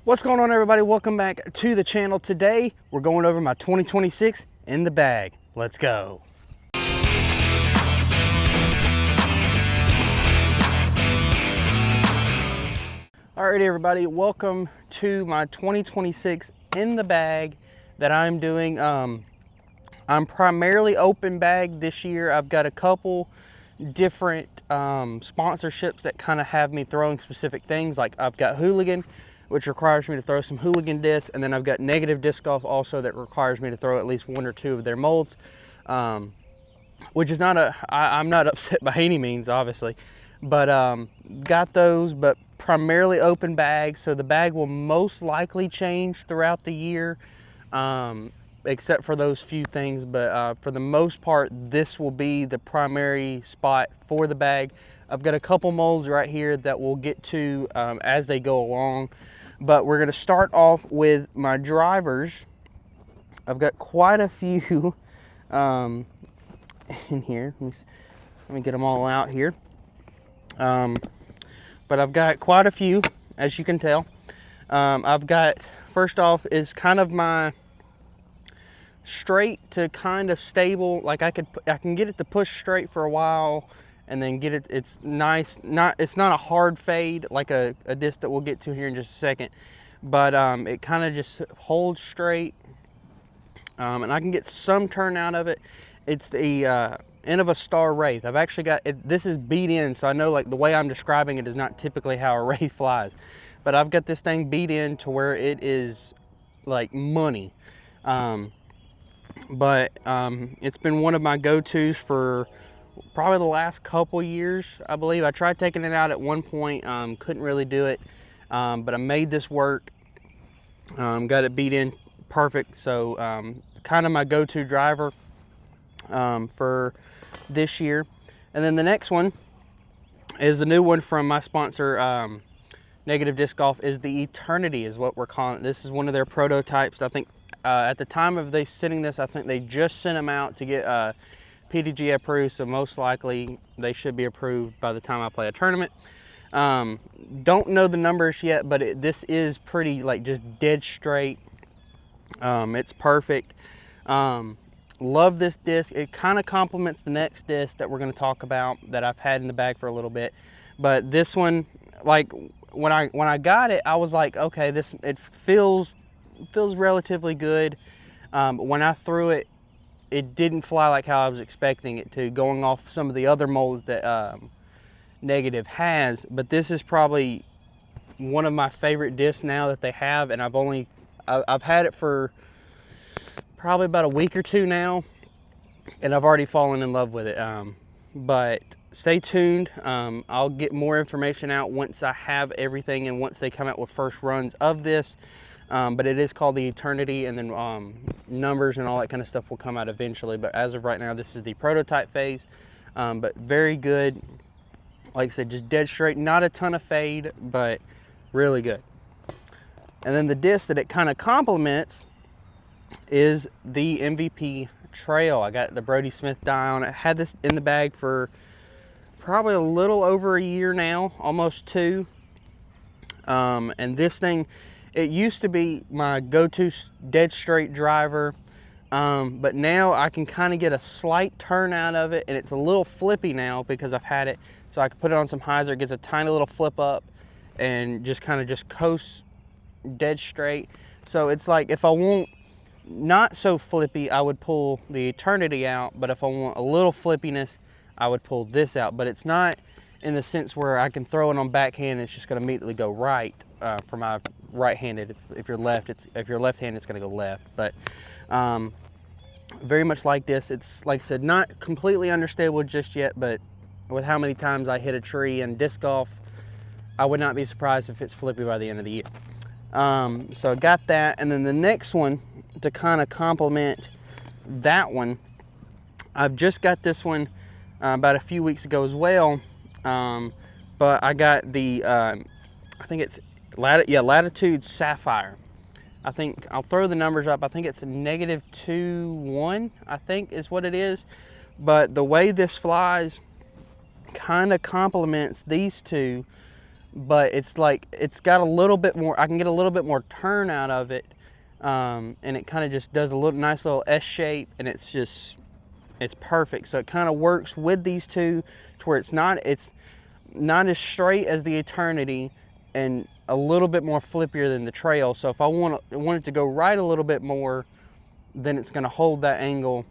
What's going on, everybody? Welcome back to the channel. Today we're going over my 2026 in the bag. Let's go. Alright, everybody, welcome to my 2026 in the bag that I'm doing. I'm primarily open bag this year. I've got a couple different sponsorships that kind of have me throwing specific things. Like I've got Hooligan, which requires me to throw some Hooligan discs, and then I've got Negative Disc Golf also that requires me to throw at least one or two of their molds, which is not I'm not upset by any means, obviously, but got those, but primarily open bag. So the bag will most likely change throughout the year, except for those few things, but for the most part, this will be the primary spot for the bag. I've got a couple molds right here that we'll get to as they go along, but we're going to start off with my drivers. I've got quite a few in here. Let me get them all out here. But I've got quite a few, as you can tell. I've got, first off, is kind of my straight to kind of stable. Like I can get it to push straight for a while and then get it, it's nice, it's not a hard fade like a disc that we'll get to here in just a second, but it kind of just holds straight, and I can get some turn out of it. It's the end of a Star Wraith. I've actually got it, this is beat in, so I know like the way I'm describing it is not typically how a Wraith flies, but I've got this thing beat in to where it is like money. But it's been one of my go-tos for probably the last couple years, I believe. I tried taking it out at one point, couldn't really do it, but I made this work, got it beat in perfect. So kind of my go-to driver for this year. And then the next one is a new one from my sponsor, Negative Disc Golf, is the Eternity is what we're calling it. This is one of their prototypes. I think at the time of they sending this, I think they just sent them out to get PDG approved, so most likely they should be approved by the time I play a tournament. Don't know the numbers yet, but this is pretty like just dead straight. It's perfect. Love this disc. It kind of complements the next disc that we're going to talk about that I've had in the bag for a little bit. But this one, like when I got it, I was like, okay, it feels relatively good. When I threw it, it didn't fly like how I was expecting it to, going off some of the other molds that Negative has. But this is probably one of my favorite discs now that they have, and I've had it for probably about a week or two now, and I've already fallen in love with it. But stay tuned. I'll get more information out once I have everything and once they come out with first runs of this. But it is called the Eternity, and then numbers and all that kind of stuff will come out eventually. But as of right now, this is the prototype phase. But very good. Like I said, just dead straight. Not a ton of fade, but really good. And then the disc that it kind of complements is the MVP Trail. I got the Brodie Smith die on it. Had this in the bag for probably a little over a year now, almost two. And this thing, it used to be my go-to dead straight driver, but now I can kind of get a slight turn out of it, and it's a little flippy now because I've had it. So I can put it on some hyzer, it gets a tiny little flip up, and just kind of just coast dead straight. So it's like if I want not so flippy, I would pull the Eternity out, but if I want a little flippiness, I would pull this out. But it's not in the sense where I can throw it on backhand, it's just going to immediately go right for my right-handed. If you're left-handed, it's going to go left. But very much like this. It's, like I said, not completely understable just yet, but with how many times I hit a tree in disc golf, I would not be surprised if it's flippy by the end of the year. So I got that, and then the next one to kind of complement that one, I've just got this one about a few weeks ago as well, but I got the I think it's Latitude Sapphire. I think I'll throw the numbers up. I think it's a -2.1, I think is what it is. But the way this flies kind of complements these two but it's like, it's got a little bit more, I can get a little bit more turn out of it. And it kind of just does a little nice little S shape, and it's perfect. So it kind of works with these two to where it's not as straight as the Eternity and a little bit more flippier than the Trail. So if I want it to go right a little bit more, then it's going to hold that angle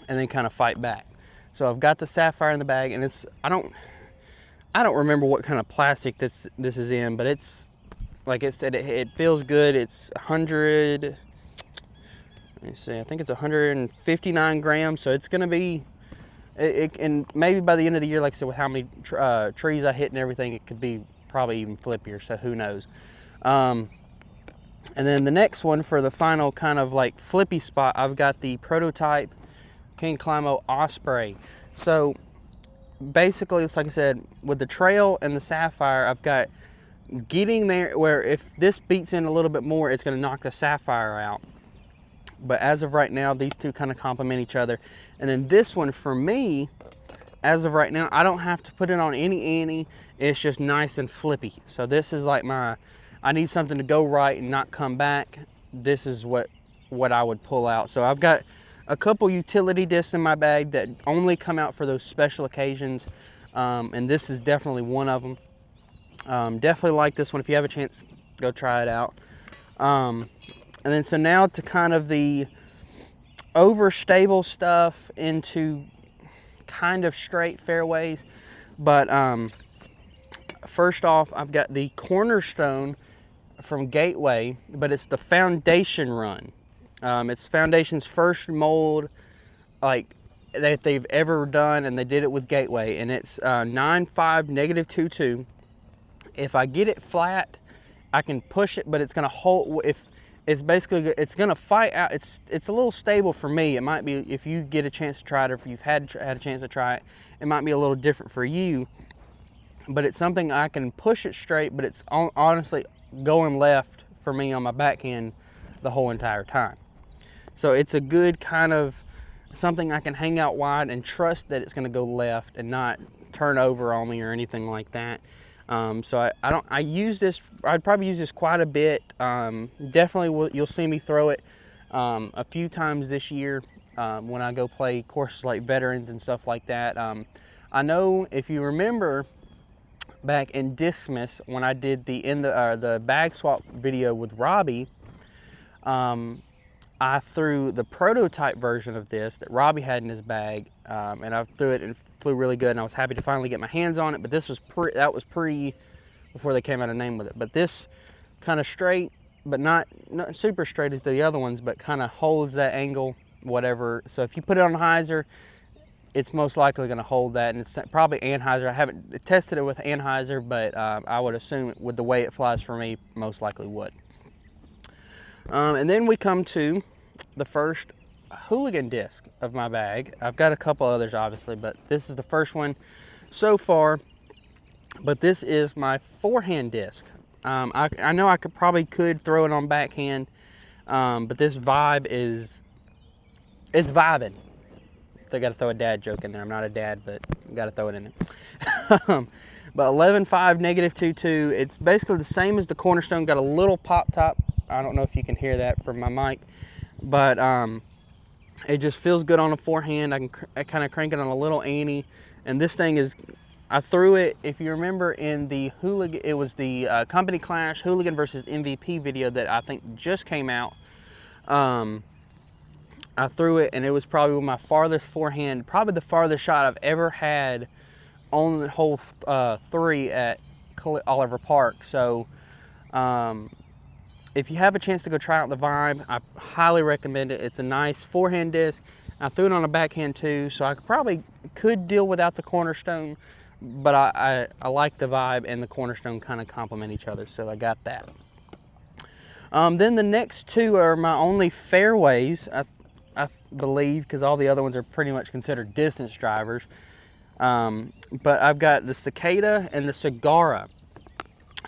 and then kind of fight back. So I've got the Sapphire in the bag, and I don't remember what kind of plastic this is in, but it's, like I said, it feels good. It's 100, let me see, I think it's 159 grams, so it's gonna be, and maybe by the end of the year, like I said, with how many trees I hit and everything, it could be probably even flippier, so who knows. And then the next one, for the final kind of like flippy spot, I've got the Prototype King Climo Osprey. So basically, it's like I said, with the Trail and the Sapphire, I've got getting there where if this beats in a little bit more, it's going to knock the Sapphire out. But as of right now, these two kind of complement each other. And then this one, for me, as of right now, I don't have to put it on any ante. It's just nice and flippy. So this is like I need something to go right and not come back. This is what I would pull out. So I've got a couple utility discs in my bag that only come out for those special occasions. And this is definitely one of them. Definitely like this one. If you have a chance, go try it out. And then so now to kind of the overstable stuff into kind of straight fairways. But first off, I've got the Cornerstone from Gateway, but it's the Foundation Run. It's Foundation's first mold like that they've ever done, and they did it with Gateway, and it's 9.5 -22. If I get it flat, I can push it, but it's gonna hold. If it's basically, it's gonna fight out. It's a little stable for me. It might be, if you get a chance to try it, or if you've had a chance to try it, it might be a little different for you. But it's something I can push it straight, but it's honestly going left for me on my backhand the whole entire time. So it's a good kind of something I can hang out wide and trust that it's going to go left and not turn over on me or anything like that. So I use this, I'd probably use this quite a bit. Definitely you'll see me throw it a few times this year when I go play courses like Veterans and stuff like that. I know, if you remember back in Discmas when I did the bag swap video with Robbie, I threw the Prototype version of this that Robbie had in his bag, and I threw it and it flew really good, and I was happy to finally get my hands on it. But this was before they came out of name with it. But this kind of straight, but not super straight as the other ones, but kind of holds that angle, whatever. So if you put it on hyzer, it's most likely going to hold that, and it's probably Anheuser. I haven't tested it with Anheuser, but I would assume with the way it flies for me, most likely would. And then we come to the first Hooligan disc of my bag. I've got a couple others, obviously, but this is the first one so far. But this is my forehand disc. I know I could throw it on backhand, but this vibe it's vibing. I got to throw a dad joke in there. I'm not a dad, but got to throw it in there. But 11.5 -22. It's basically the same as the Cornerstone. Got a little pop top. I don't know if you can hear that from my mic, but it just feels good on the forehand. I kind of crank it on a little ante, and this thing is, I threw it, if you remember in the Hooligan, it was the Company Clash Hooligan versus MVP video that I think just came out. I threw it, and it was probably my farthest forehand, probably the farthest shot I've ever had on the hole 3 at Oliver Park. So if you have a chance to go try out the Vibe, I highly recommend it. It's a nice forehand disc. I threw it on a backhand too, so I could deal without the Cornerstone, but I like the Vibe and the Cornerstone kind of complement each other, so I got that. Then the next two are my only fairways, I believe, because all the other ones are pretty much considered distance drivers. But I've got the Cicada and the Sagara.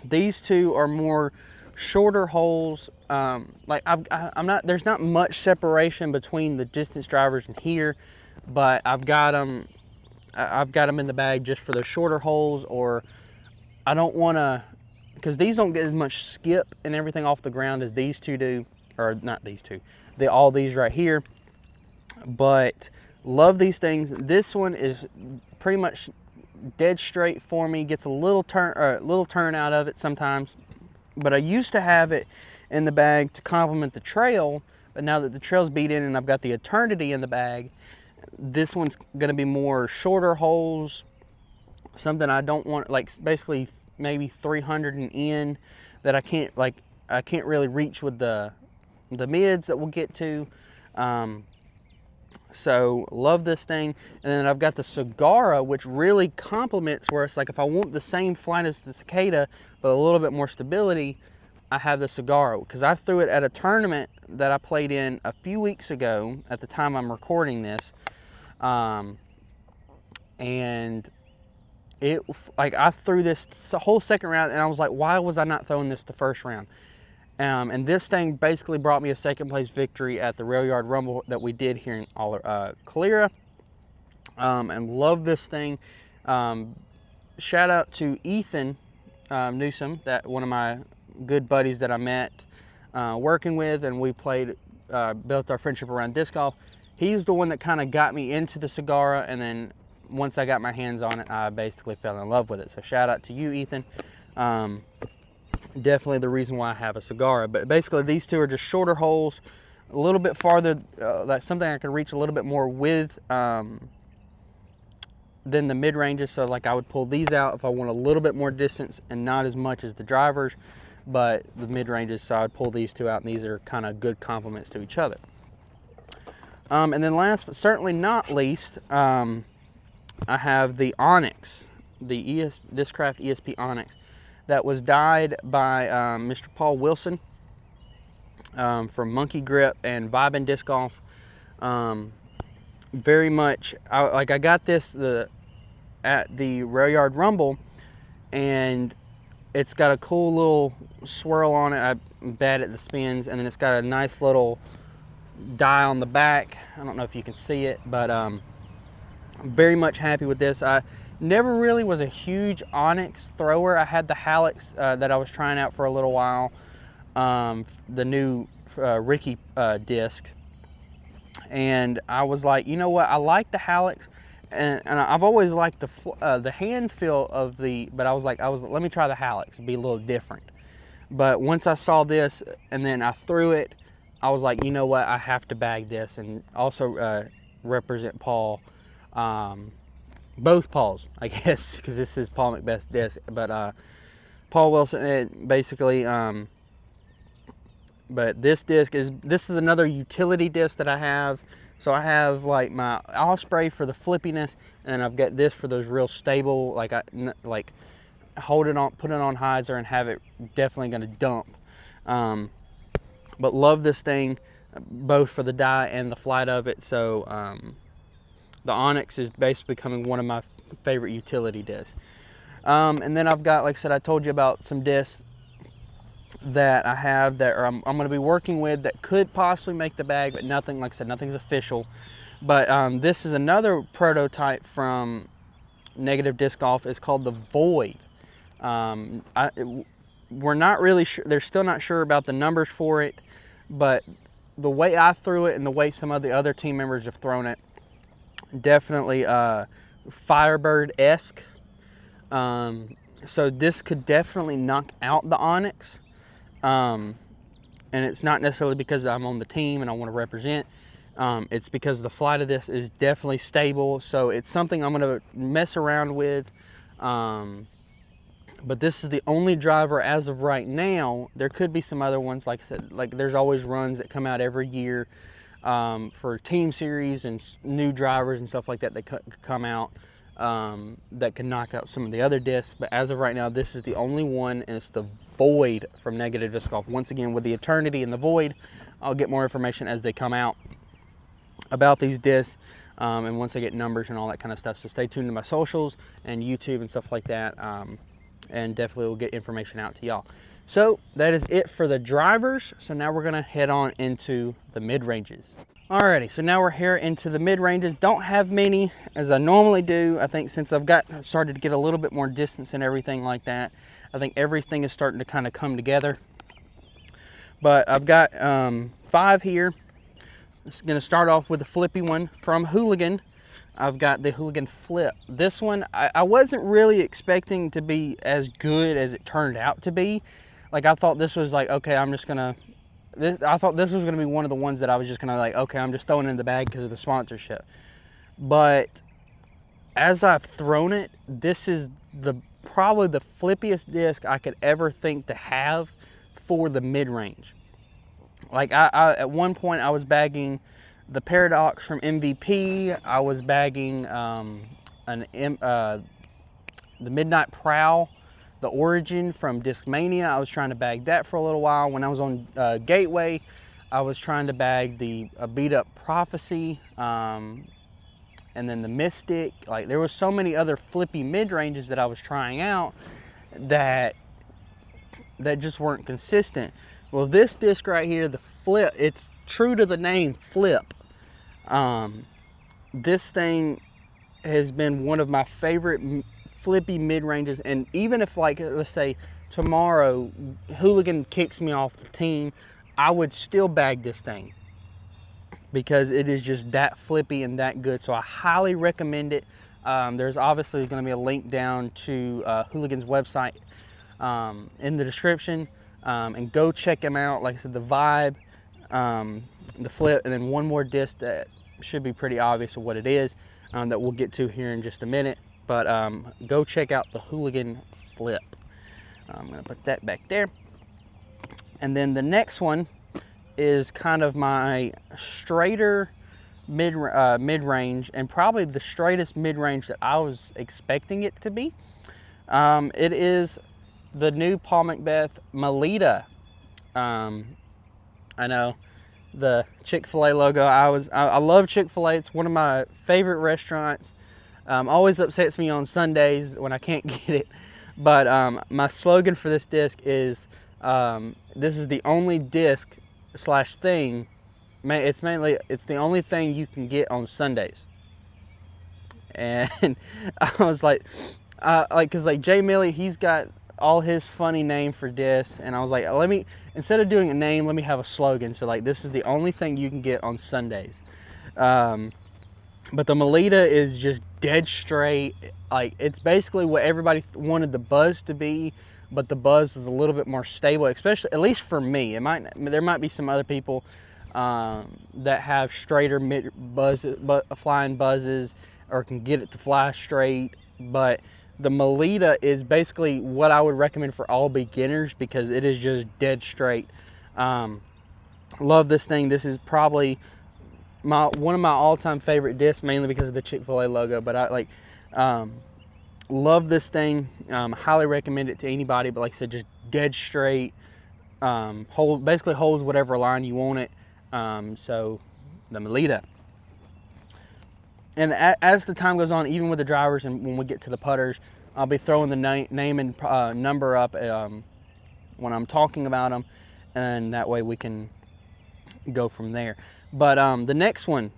These two are more shorter holes. Like there's not much separation between the distance drivers and here, but I've got them in the bag just for the shorter holes, or I don't want to, because these don't get as much skip and everything off the ground as these two do, or not these two, all these right here. But love these things. This one is pretty much dead straight for me. Gets a little turn out of it sometimes, but I used to have it in the bag to complement the trail. But now that the trail's beat in and I've got the Eternity in the bag, this one's going to be more shorter holes. Something I don't want, like basically maybe 300 and in, that I can't really reach with the mids that we'll get to. So love this thing. And then I've got the Sagara, which really complements, where it's like if I want the same flight as the Cicada but a little bit more stability, I have the Sagara, because I threw it at a tournament that I played in a few weeks ago at the time I'm recording this. And it, like, I threw this whole second round and I was like, why was I not throwing this the first round? And this thing basically brought me a second place victory at the Rail Yard Rumble that we did here in Calera. And love this thing. Shout out to Ethan Newsom, that one of my good buddies that I met working with, and we played, built our friendship around disc golf. He's the one that kind of got me into the Sagara, and then once I got my hands on it, I basically fell in love with it. So shout out to you, Ethan. Definitely the reason why I have a Sagara. But basically these two are just shorter holes, a little bit farther, that's something I can reach a little bit more with than the mid-ranges. So like I would pull these out if I want a little bit more distance and not as much as the drivers, but the mid-ranges, so I'd pull these two out, and these are kind of good complements to each other. And then last but certainly not least, I have the Onyx, the Discraft ESP Onyx, that was dyed by Mr. Paul Wilson from Monkey Grip and Vibin Disc Golf. Very much, I got this at the Rail Yard Rumble, and it's got a cool little swirl on it. I'm bad at the spins, and then it's got a nice little die on the back. I don't know if you can see it, but I'm very much happy with this. I never really was a huge Onyx thrower. I had the Hallex that I was trying out for a little while, the new Ricky disc, and I was like, you know what, I like the Hallex, and I've always liked the hand feel of but I was like, let me try the Hallex, it'd be a little different. But once I saw this and then I threw it, I was like, you know what, I have to bag this and also represent Paul, both Pauls, I guess, because this is Paul McBeth's disc, but Paul Wilson, basically. But this is another utility disc that I have. So I have like my Osprey for the flippiness, and I've got this for those real stable, like hold it on, put it on hyzer, and have it definitely going to dump. But love this thing, both for the die and the flight of it. So the Onyx is basically becoming one of my favorite utility discs. And then I've got, like I said, I told you about some discs that I have that I'm going to be working with that could possibly make the bag, but nothing, like I said, nothing's official. But this is another prototype from Negative Disc Golf. It's called the Void. We're not really sure, they're still not sure about the numbers for it, but the way I threw it and the way some of the other team members have thrown it, definitely Firebird-esque. So this could definitely knock out the Onyx. And it's not necessarily because I'm on the team and I want to represent. It's because the flight of this is definitely stable. So it's something I'm going to mess around with. But this is the only driver as of right now. There could be some other ones, like I said, like there's always runs that come out every year for team series and new drivers and stuff like that that come out that can knock out some of the other discs. But as of right now, this is the only one, and it's the Void from Negative Disc Golf. Once again, with the Eternity and the Void, I'll get more information as they come out about these discs, and once I get numbers and all that kind of stuff. So stay tuned to my socials and YouTube and stuff like that, and definitely will get information out to y'all. So that is it for the drivers. So now we're gonna head on into the mid-ranges. Alrighty, so now we're here into the mid-ranges. Don't have many as I normally do. I think since I've started to get a little bit more distance and everything like that, I think everything is starting to kind of come together. But I've got 5 here. It's gonna start off with a flippy one from Hooligan. I've got the Hooligan Flip. This one, I wasn't really expecting to be as good as it turned out to be. Like, I thought this was like, okay, I thought this was gonna be one of the ones that I was just gonna like, okay, I'm just throwing it in the bag because of the sponsorship. But as I've thrown it, this is probably the flippiest disc I could ever think to have for the mid-range. Like, I at one point I was bagging the Paradox from MVP. I was bagging the Midnight Prowl, the Origin from Discmania. I was trying to bag that for a little while. When I was on Gateway, I was trying to bag the Beat Up Prophecy, and then the Mystic. Like, there was so many other flippy mid-ranges that I was trying out that just weren't consistent. Well, this disc right here, the Flip, it's true to the name, Flip. This thing has been one of my favorite flippy mid-ranges, and even if, like, let's say tomorrow Hooligan kicks me off the team, I would still bag this thing because it is just that flippy and that good. So I highly recommend it. There's obviously going to be a link down to Hooligan's website in the description, and go check them out. Like I said, the Vibe, the Flip, and then one more disc that should be pretty obvious of what it is, that we'll get to here in just a minute. But go check out the Hooligan Flip. I'm going to put that back there. And then the next one is kind of my straighter mid-range, and probably the straightest mid-range that I was expecting it to be. It is the new Paul McBeth Melita. I know the Chick-fil-A logo. I love Chick-fil-A. It's one of my favorite restaurants. Always upsets me on Sundays when I can't get it. But my slogan for this disc is, this is the only disc / thing. It's the only thing you can get on Sundays. And I was like, cause like Jay Millie, he's got all his funny name for discs, and I was like, instead of doing a name, let me have a slogan. So like, this is the only thing you can get on Sundays. But the Melita is just dead straight. Like, it's basically what everybody wanted the Buzz to be, but the Buzz is a little bit more stable, especially, at least for me. There might be some other people that have straighter flying Buzzes, or can get it to fly straight. But the Melita is basically what I would recommend for all beginners, because it is just dead straight. Love this thing. This is probably one of my all-time favorite discs, mainly because of the Chick-fil-A logo. But I love this thing. Highly recommend it to anybody. But like I said, just dead straight. Basically holds whatever line you want it. So the Melita. And as the time goes on, even with the drivers, and when we get to the putters, I'll be throwing the name and number up when I'm talking about them, and that way we can go from there. But the next one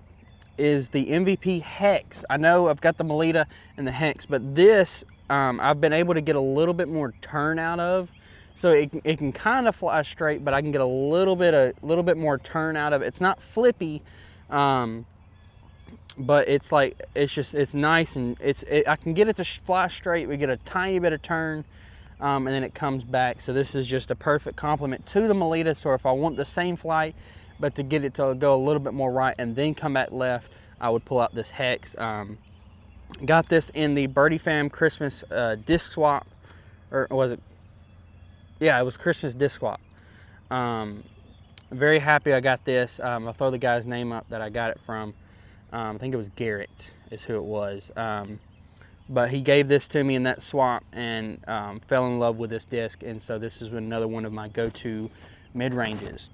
is the MVP Hex. I know I've got the Melita and the Hex, but this I've been able to get a little bit more turn out of. So it can kind of fly straight, but I can get a little bit more turn out of it. It's not flippy, but it's nice, and I can get it to fly straight. We get a tiny bit of turn, and then it comes back. So this is just a perfect complement to the Melita. So if I want the same flight, but to get it to go a little bit more right and then come back left, I would pull out this Hex. Got this in the Birdie Fam Christmas disc swap, or was it? Yeah, it was Christmas disc swap. Very happy I got this. I'll throw the guy's name up that I got it from. I think it was Garrett is who it was. But he gave this to me in that swap, and fell in love with this disc. And so this is another one of my go-to mid-ranges.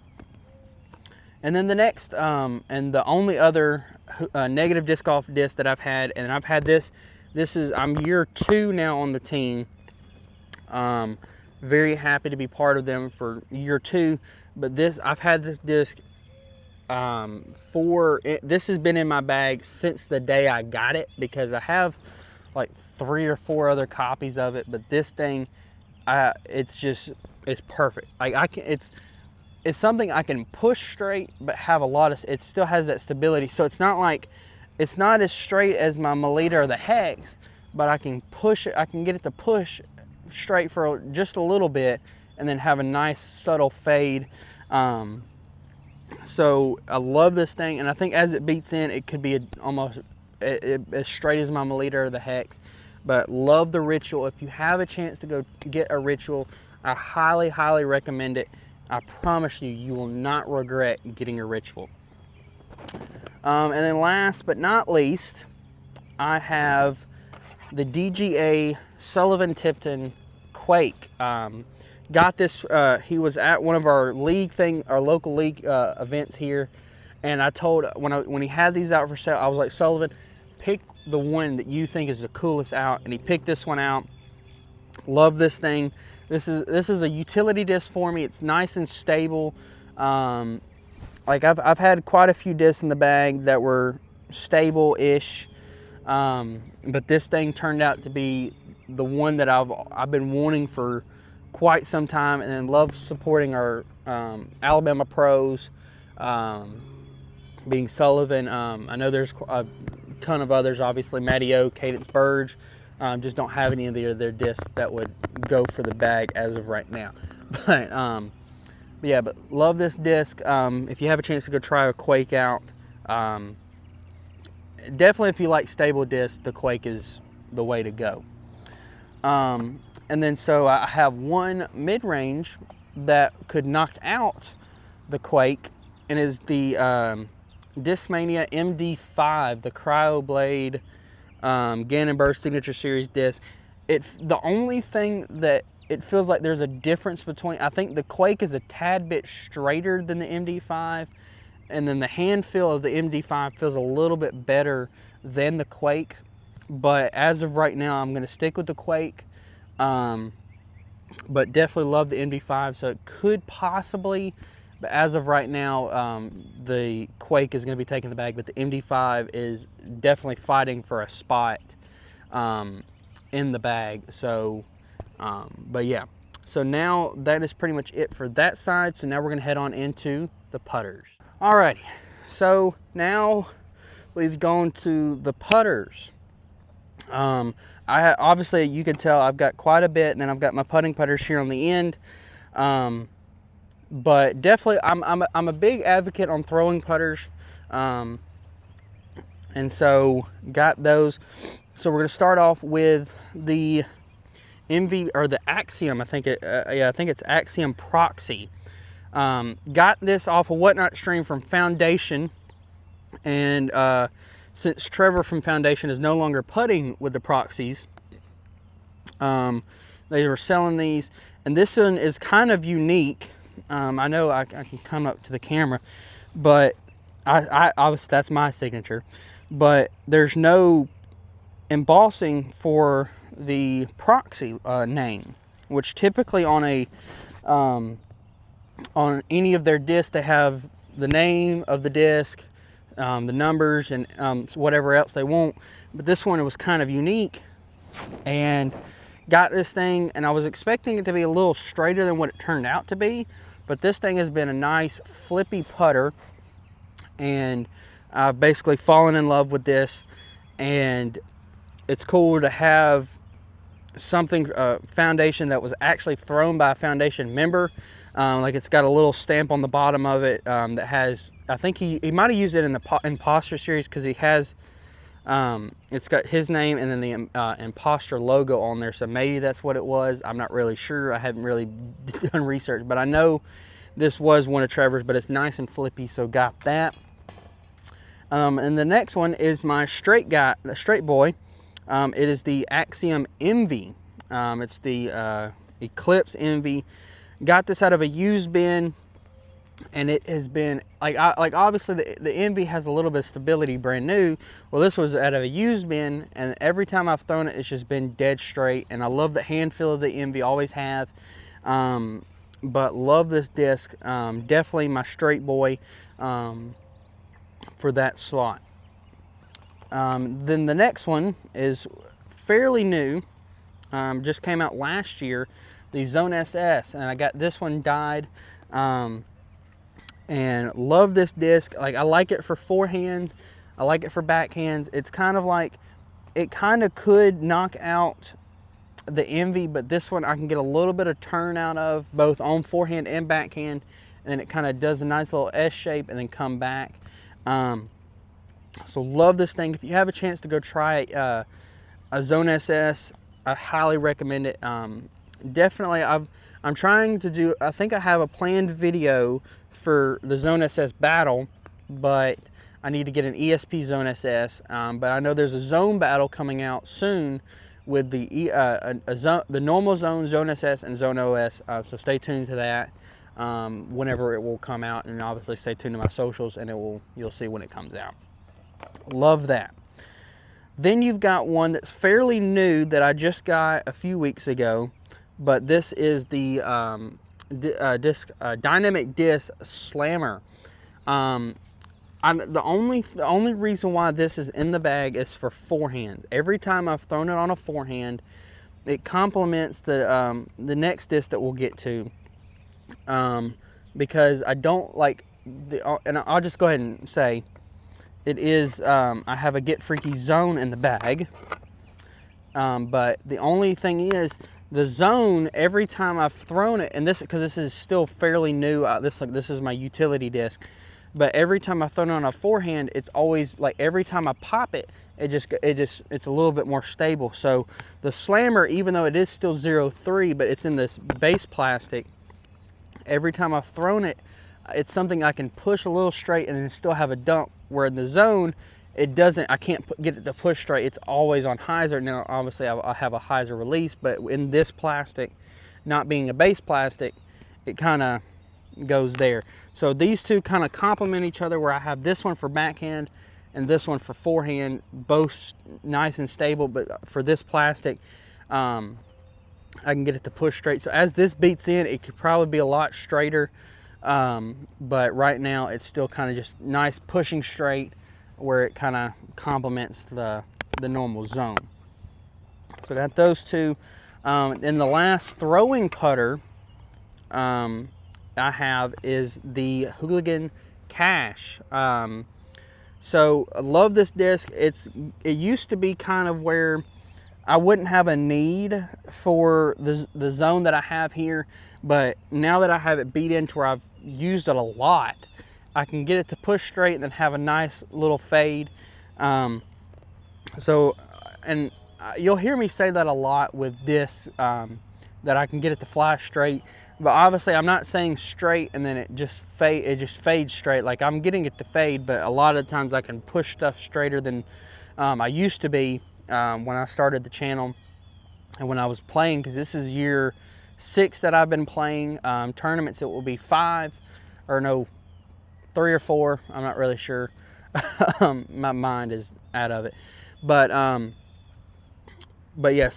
And then the next, and the only other negative disc golf disc that I've had, and I've had this is, I'm year 2 now on the team. Very happy to be part of them for year 2. But I've had this disc this has been in my bag since the day I got it, because I have like 3 or 4 other copies of it, but this thing, it's perfect. Like it's something I can push straight, but have a lot of, it still has that stability. So it's not as straight as my Melita or the Hex, but I can push it, I can get it to push straight for just a little bit and then have a nice subtle fade. So I love this thing, and I think as it beats in, it could be almost as straight as my Melita or the Hex. But love the Ritual. If you have a chance to go get a Ritual, I highly, highly recommend it. I promise you, you will not regret getting a Ritual. And then last but not least, I have the DGA Sullivan Tipton Quake. Got this, he was at one of our local league events here, and I told, when he had these out for sale, I was like, Sullivan, pick the one that you think is the coolest out, and he picked this one out. Love this thing. This is a utility disc for me. It's nice and stable. Like I've had quite a few discs in the bag that were stable-ish, but this thing turned out to be the one that I've been wanting for quite some time, and then love supporting our Alabama pros, being Sullivan. I know there's a ton of others, obviously Matty O, Cadence Burge. Just don't have any of their discs that would go for the bag as of right now. But yeah, but love this disc. If you have a chance to go try a Quake out, definitely if you like stable discs, the Quake is the way to go. And then so I have one mid-range that could knock out the Quake, and is the Discmania MD5, the CryoBlade Gannon-Buhr Signature Series disc. The only thing that it feels like there's a difference between, I think the Quake is a tad bit straighter than the MD5, and then the hand feel of the MD5 feels a little bit better than the Quake. But as of right now, I'm going to stick with the Quake. But definitely love the MD5, so it could possibly, but as of right now, the Quake is going to be taking the bag, but the MD5 is definitely fighting for a spot in the bag. So, but yeah, so now that is pretty much it for that side. So now we're going to head on into the putters. Alrighty, so now we've gone to the putters. Obviously, you can tell I've got quite a bit, and then I've got my putting putters here on the end. But definitely, I'm a big advocate on throwing putters, and so got those. So we're going to start off with the MV, or the Axiom. I think it's Axiom Proxy. Got this off of Whatnot Stream from Foundation, and since Trevor from Foundation is no longer putting with the Proxies, they were selling these, and this one is kind of unique. I know I can come up to the camera, but I obviously that's my signature, but there's no embossing for the Proxy name, which typically on any of their discs they have the name of the disc, the numbers, and whatever else they want. But this one, it was kind of unique, and got this thing, and I was expecting it to be a little straighter than what it turned out to be, but this thing has been a nice flippy putter, and I've basically fallen in love with this. And it's cool to have something, Foundation, that was actually thrown by a Foundation member. Like, it's got a little stamp on the bottom of it that has, I think he might have used it in the Imposter series, because he has, it's got his name and then the Imposter logo on there, so maybe that's what it was. I'm not really sure. I haven't really done research, but I know this was one of Trevor's, but it's nice and flippy, so got that. And the next one is my straight boy. It is the Axiom Envy. It's the Eclipse Envy. Got this out of a used bin, and it has been like obviously the Envy has a little bit of stability, brand new. Well, this was out of a used bin, and every time I've thrown it, it's just been dead straight. And I love the hand feel of the Envy, always have. But love this disc. Definitely my straight boy for that slot. Then the next one is fairly new. Just came out last year, the Zone SS, and I got this one dyed. And love this disc. Like, I like it for forehands, I like it for backhands. It's kind of like, it kind of could knock out the Envy, but this one I can get a little bit of turn out of, both on forehand and backhand, and then it kind of does a nice little S shape and then come back. So love this thing. If you have a chance to go try a Zone SS, I highly recommend it. Definitely, I'm trying to do, I think I have a planned video for the Zone SS battle, but I need to get an ESP Zone SS. But I know there's a zone battle coming out soon with the normal zone, Zone SS, and Zone OS. So stay tuned to that whenever it will come out, and obviously stay tuned to my socials, and you'll see when it comes out. Love that. Then you've got one that's fairly new that I just got a few weeks ago, but this is the Dynamic Disc Slammer. The only reason why this is in the bag is for forehand. Every time I've thrown it on a forehand, it complements the next disc that we'll get to. Because I don't like and I'll just go ahead and say it is. I have a Get Freaky Zone in the bag, but the only thing is the Zone. Every time I've thrown it, and because this is still fairly new, this is my utility disc. But every time I throw it on a forehand, it's always like every time I pop it, it's a little bit more stable. So the Slammer, even though it is still 0.3, but it's in this base plastic, every time I've thrown it, it's something I can push a little straight and then still have a dump. Where in the Zone, it doesn't. I can't get it to push straight. It's always on hyzer. Now, obviously, I have a hyzer release, but in this plastic, not being a base plastic, it kind of goes there. So these two kind of complement each other, where I have this one for backhand and this one for forehand, both nice and stable. But for this plastic, I can get it to push straight. So as this beats in, it could probably be a lot straighter. But right now it's still kind of just nice pushing straight, where it kind of complements the normal Zone. So I got those two. And the last throwing putter I have is the Hooligan Cash. So I love this disc. It used to be kind of where I wouldn't have a need for the Zone that I have here, but now that I have it beat into where I've used it a lot, I can get it to push straight and then have a nice little fade. And you'll hear me say that a lot with this, that I can get it to fly straight. But obviously I'm not saying straight and then it just fades straight. Like, I'm getting it to fade, but a lot of times I can push stuff straighter than I used to be when I started the channel and when I was playing, because this is year 6 that I've been playing. Tournaments, it will be 5 or no 3 or 4, I'm not really sure. My mind is out of it, but yeah.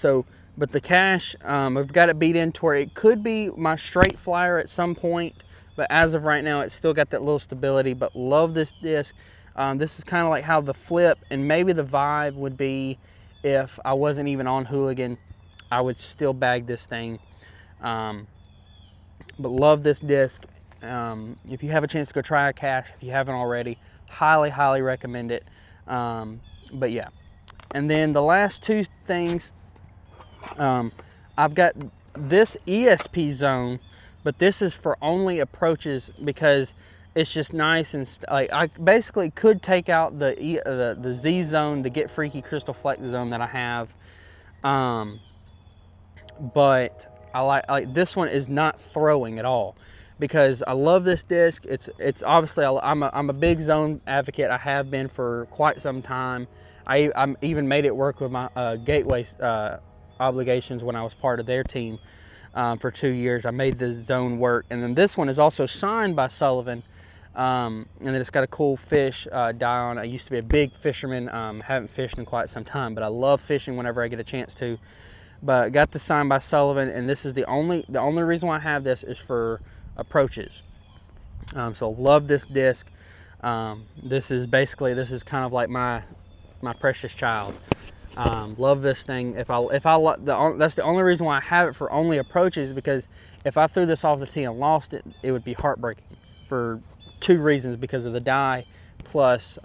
But the Cash, I've got it beat into where it could be my straight flyer at some point, but as of right now, it's still got that little stability. But love this disc. This is kind of like how the flip and maybe the vibe would be if I wasn't even on Hooligan. I would still bag this thing. But love this disc. If you have a chance to go try a Cash, if you haven't already, highly recommend it. But yeah. And then the last two things, I've got this ESP Zone, but this is for only approaches because it's just nice and like I basically could take out the Z Zone, the Get Freaky Crystal Flex Zone that I have, but I like this one is not throwing at all because I love this disc. It's obviously I'm a big Zone advocate. I have been for quite some time. I even made it work with my Gateway obligations when I was part of their team for 2 years. I made this Zone work, and then this one is also signed by Sullivan, and then it's got a cool fish die on. I used to be a big fisherman. Haven't fished in quite some time, but I love fishing whenever I get a chance to. but got this signed by Sullivan, and this is the only reason why I have this is for approaches. So love this disc. This is kind of like my precious child. Love this thing. That's the only reason why I have it for only approaches, because if I threw this off the tee and lost it, it would be heartbreaking for two reasons: because of the die, plus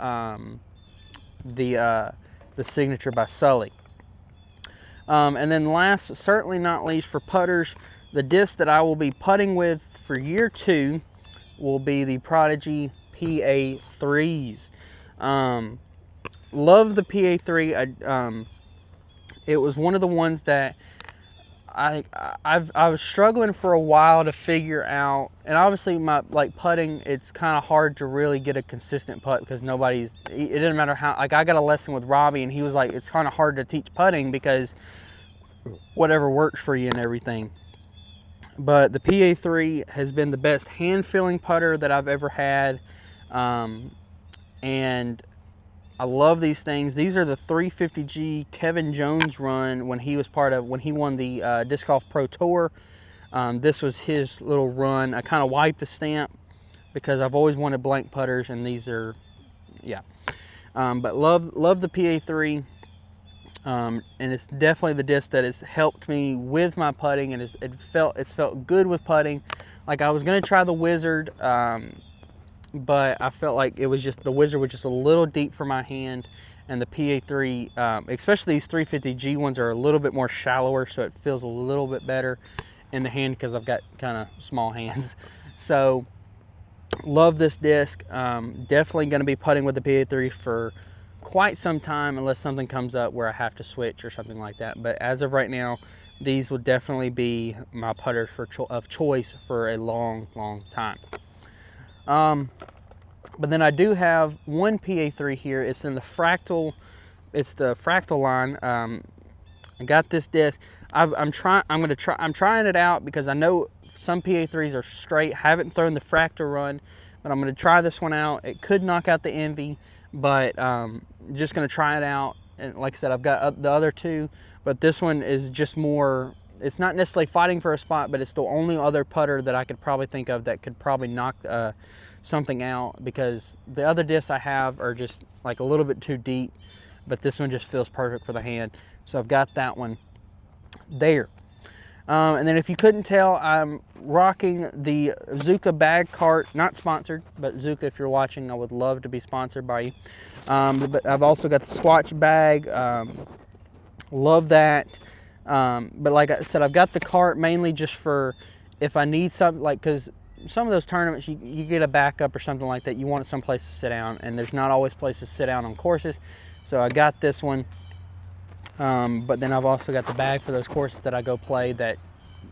the signature by Sully. And then last but certainly not least, for putters, the disc that I will be putting with for year 2 will be the Prodigy PA3s. Love the PA3. It was one of the ones that I was struggling for a while to figure out, and obviously my putting, it's kind of hard to really get a consistent putt because it didn't matter how, I got a lesson with Robbie and he was like, it's kind of hard to teach putting because whatever works for you and everything. But the PA3 has been the best hand feeling putter that I've ever had, and I love these things. These are the 350G Kevin Jones run when he won the Disc Golf Pro Tour. This was his little run. I kind of wiped the stamp because I've always wanted blank putters, and these are, yeah. But love the PA3, and it's definitely the disc that has helped me with my putting, and it's felt good with putting. Like, I was gonna try the Wizard, but I felt like the Wizard was just a little deep for my hand, and the PA3, especially these 350G ones, are a little bit more shallower, so it feels a little bit better in the hand because I've got kind of small hands. So love this disc. Definitely going to be putting with the PA3 for quite some time unless something comes up where I have to switch or something like that. But as of right now, these will definitely be my putters of choice for a long time. But then I do have one PA3 here. It's in the Fractal. It's the Fractal line. I got this disc. I'm trying it out because I know some PA3s are straight. Haven't thrown the Fractal run, but I'm going to try this one out. It could knock out the Envy, but just going to try it out. And like I said, I've got the other two, but this one is just more. It's not necessarily fighting for a spot, but it's the only other putter that I could probably think of that could probably knock something out, because the other discs I have are just like a little bit too deep, but this one just feels perfect for the hand. So I've got that one there. And then if you couldn't tell, I'm rocking the Zuca bag cart, not sponsored, but Zuca, if you're watching, I would love to be sponsored by you. But I've also got the Swatch bag. Love that. But like I said, I've got the cart mainly just for if I need something, like, because some of those tournaments, you get a backup or something like that, you want some place to sit down, and there's not always places to sit down on courses. So I got this one. But then I've also got the bag for those courses that I go play that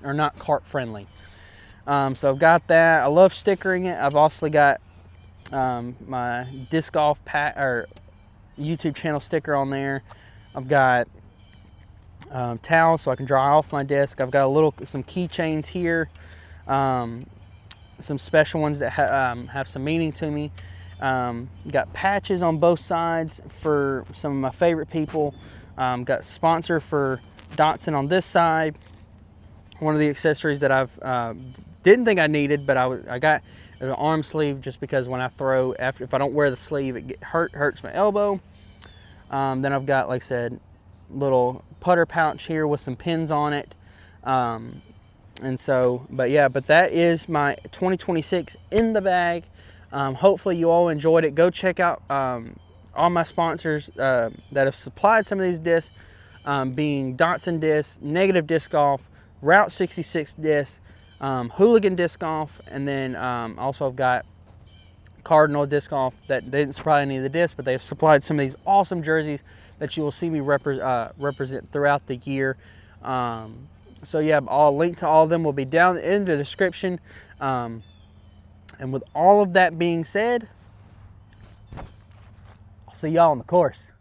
are not cart friendly. So I've got that. I love stickering it. I've also got my disc golf or YouTube channel sticker on there. I've got towels so I can dry off my disc. I've got some keychains here, some special ones that have some meaning to me. Got patches on both sides for some of my favorite people. Got sponsor for Datsun on this side. One of the accessories that I've didn't think I needed, but I got an arm sleeve, just because when I throw, if I don't wear the sleeve, it hurts my elbow. Then I've got, like I said, little putter pouch here with some pins on it. And so, but that is my 2026 in the bag. Hopefully you all enjoyed it. Go check out all my sponsors that have supplied some of these discs, being Datsun Disc, Negative Disc Golf, Route 66 Disc, Hooligan Disc Golf, and then also I've got Cardinal Disc Golf that they didn't supply any of the discs, but they've supplied some of these awesome jerseys that you will see me represent throughout the year. So yeah, I'll link to all of them will be down in the description. And with all of that being said, I'll see y'all on the course.